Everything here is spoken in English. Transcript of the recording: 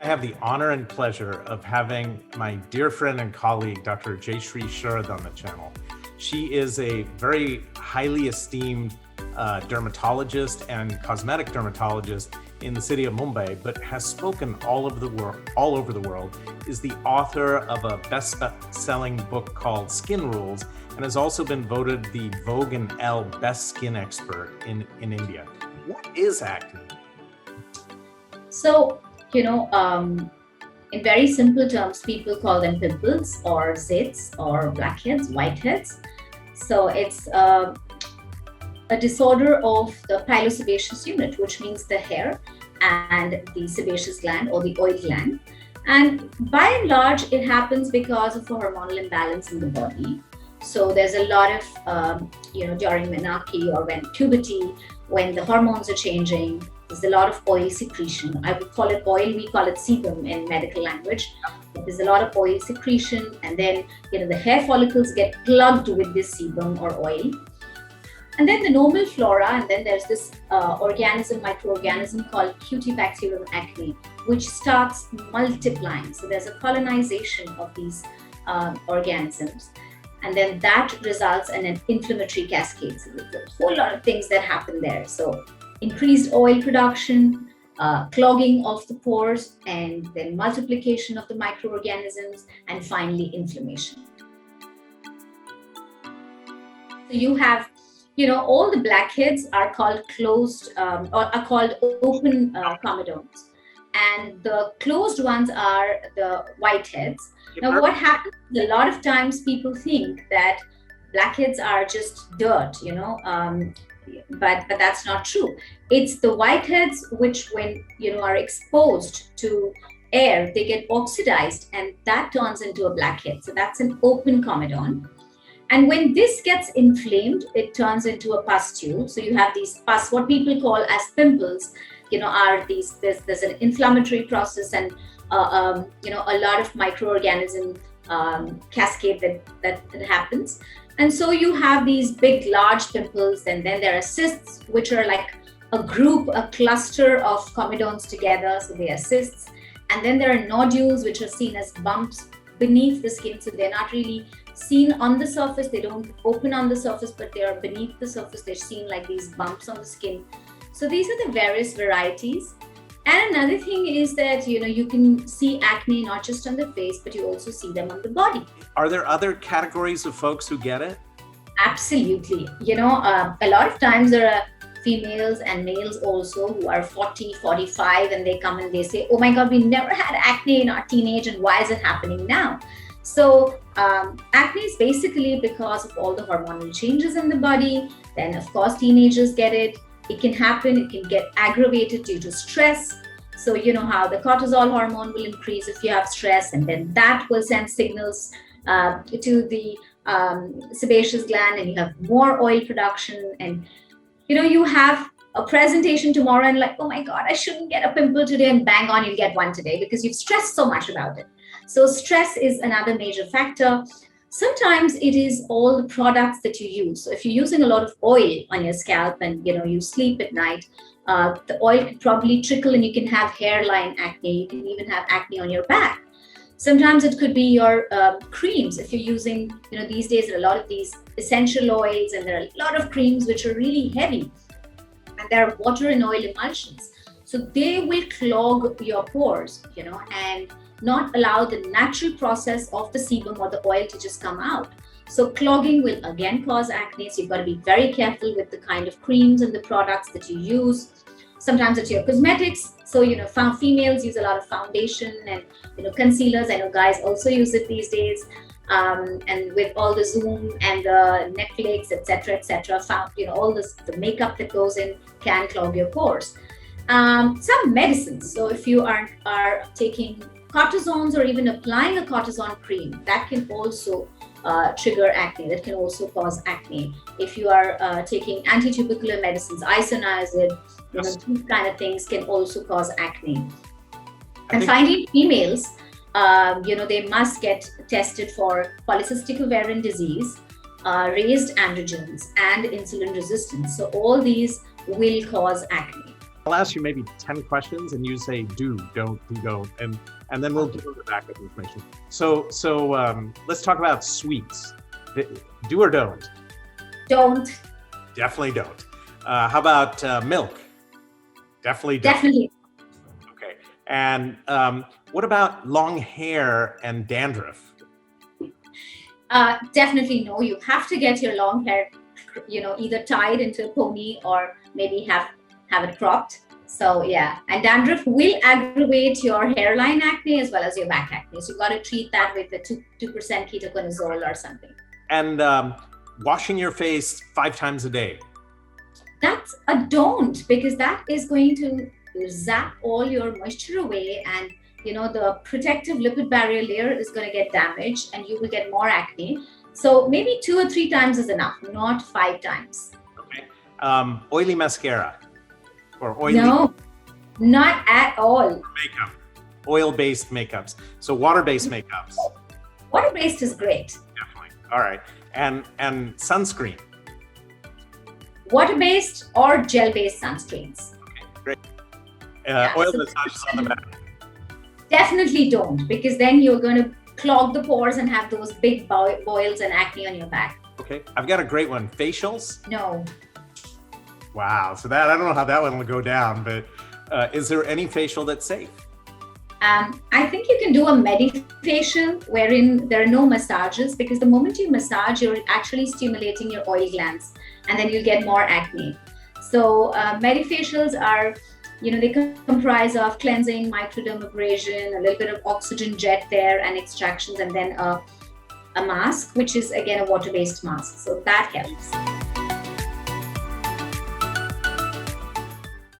I have the honor and pleasure of having my dear friend and colleague, Dr. Jaishree Sharad, on the channel. She is a very highly esteemed dermatologist and cosmetic dermatologist in the city of Mumbai, but has spoken all over the world, is the author of a best-selling book called Skin Rules, and has also been voted the Vogue and Elle Best Skin Expert in India. What is acne? So, in very simple terms, people call them pimples or zits or blackheads, whiteheads. So it's a disorder of the pilosebaceous unit, which means the hair and the sebaceous gland or the oil gland. And by and large, it happens because of a hormonal imbalance in the body. So there's a lot of, during menarche or when puberty, when the hormones are changing, there's a lot of oil secretion. I would call it oil, we call it sebum in medical language. There's a lot of oil secretion, and then the hair follicles get plugged with this sebum or oil. And then the normal flora, and then there's this microorganism called Cutibacterium acne, which starts multiplying. So there's a colonization of these organisms. And then that results in an inflammatory cascade. So there's a whole lot of things that happen there. So increased oil production, clogging of the pores, and then multiplication of the microorganisms, and finally inflammation. So you have, all the blackheads are called closed or are called open comedones, and the closed ones are the whiteheads. Now, what happens? A lot of times people think that blackheads are just dirt, but that's not true. It's the whiteheads which, when are exposed to air, they get oxidized, and that turns into a blackhead. So that's an open comedone. And when this gets inflamed, it turns into a pustule. So you have these pus, what people call as pimples, are these. There's an inflammatory process and a lot of microorganism cascade that happens. And so you have these big, large pimples, and then there are cysts, which are like a cluster of comedones together. So they are cysts. And then there are nodules, which are seen as bumps beneath the skin. So they're not really seen on the surface. They don't open on the surface, but they are beneath the surface. They're seen like these bumps on the skin. So these are the various varieties. And another thing is that, you can see acne not just on the face, but you also see them on the body. Are there other categories of folks who get it? Absolutely. A lot of times there are females and males also who are 40, 45, and they come and they say, oh my God, we never had acne in our teenage, and why is it happening now? So acne is basically because of all the hormonal changes in the body. Then, of course, teenagers get it. It can happen, it can get aggravated due to stress. So you know how the cortisol hormone will increase if you have stress, and then that will send signals to the sebaceous gland, and you have more oil production. And you have a presentation tomorrow and like, oh my God, I shouldn't get a pimple today, and bang on, you'll get one today because you've stressed so much about it. So stress is another major factor. Sometimes it is all the products that you use. So if you're using a lot of oil on your scalp and you sleep at night, the oil could probably trickle and you can have hairline acne. You can even have acne on your back. Sometimes it could be your creams. If you're using, these days there are a lot of these essential oils, and there are a lot of creams which are really heavy, and there are water and oil emulsions. So they will clog your pores, and not allow the natural process of the sebum or the oil to just come out. So clogging will again cause acne. So you've got to be very careful with the kind of creams and the products that you use. Sometimes it's your cosmetics. So, females use a lot of foundation and, concealers. I know guys also use it these days. And with all the Zoom and the Netflix, etc., all the makeup that goes in can clog your pores. Some medicines. So if you are taking cortisones or even applying a cortisone cream, that can also trigger acne. That can also cause acne. If you are taking anti-tubercular medicines, isoniazid, these kind of things can also cause acne. And finally, females, they must get tested for polycystic ovarian disease, raised androgens, and insulin resistance. So all these will cause acne. I'll ask you maybe 10 questions and you say do, don't, and then we'll give you the backup information. So let's talk about sweets. Do or don't? Don't. Definitely don't. How about milk? Definitely don't. Definitely. Okay. And what about long hair and dandruff? Definitely no. You have to get your long hair, either tied into a pony or maybe have it cropped. So yeah, and dandruff will aggravate your hairline acne as well as your back acne. So you got to treat that with the 2% ketoconazole or something. And washing your face 5 times a day. That's a don't, because that is going to zap all your moisture away, and the protective lipid barrier layer is going to get damaged and you will get more acne. So maybe 2 or 3 times is enough, not 5 times. Okay. Oily mascara or oily? No, not at all. Makeup, oil-based makeups. So water-based makeups. Water-based is great. Definitely. All right. And sunscreen. Water-based or gel-based sunscreens. Okay, great. Yeah, Oil so massages on the back. Definitely don't, because then you're going to clog the pores and have those big boils and acne on your back. Okay, I've got a great one. Facials? No. Wow, so that, I don't know how that one will go down, but is there any facial that's safe? I think you can do a medifacial wherein there are no massages, because the moment you massage, you're actually stimulating your oil glands and then you'll get more acne. So medifacials are, they comprise of cleansing, microdermabrasion, a little bit of oxygen jet there and extractions, and then a mask, which is again a water-based mask. So that helps.